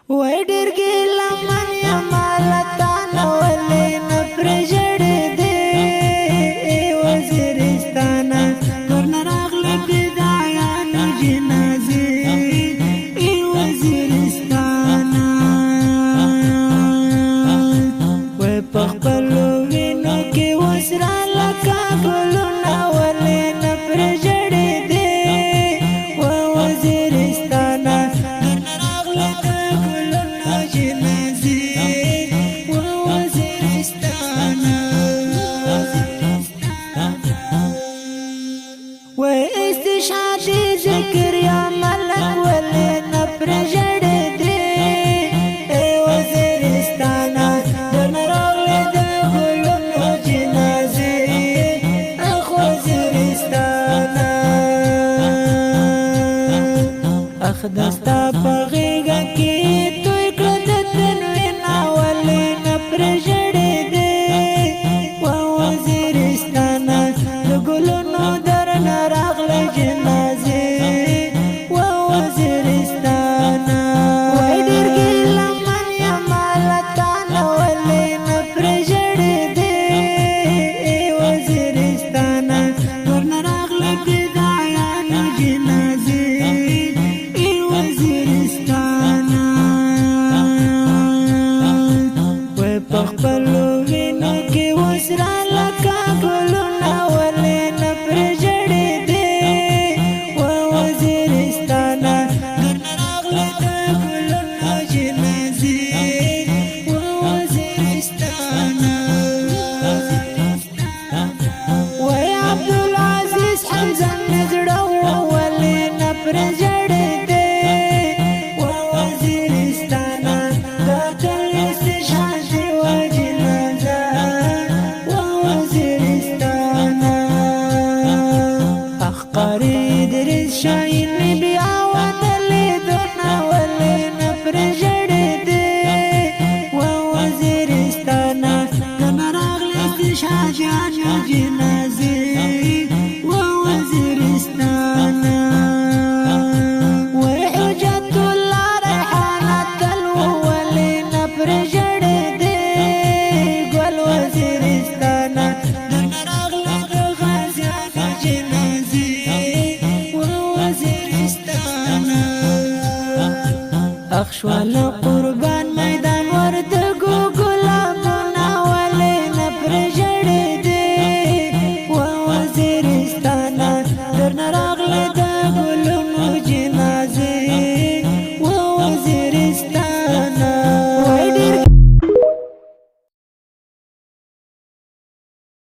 ويدير قيل من يمالتانا واللي نفرجر دي وزيرستانا قرنا رغل بداية جنازي وزيرستانا وبقبلوا منك وسرا لك كلنا واللي نفرجر دي ووزيرستانا واستشهادي ذكر يا ملك واللي نفرجر دي وزيرستانا دمر كلنا جنازي اخو وزيرستانا اخدستا بغيقا كيتو يكرد التنوين واللي نفرجر دي ووزيرستانا لقلنا درنا رغل جنازي ووزيرستانا ويدير قيل من يمالتانا واللي نفرجر دي وزيرستانا درنا رغل بداية جنازي وزيرستانا وبقبلوا منك وسرا لك كلنا واللي نفرجر دي ووزيرستانا درنا رغلة كلنا جنازي ووزيرستانا ويا عبد العزيز حمزة النزرة واللي نفرجر دي ووزيرستانا ذات الاستشهاد وجنازة ووزيرستانا أخقري درس شاين بيعوض اللي دورنا واللي نفرجر دي ووزيرستانا دمر أغلى استشهاد جنازي ووزيرستانا وحجة الله ريحانة التلو واللي نفرجر دي قول وزيرستانا دمر أغلى غازيان جنازي ووزيرستانا أخشوى لقربان ميدان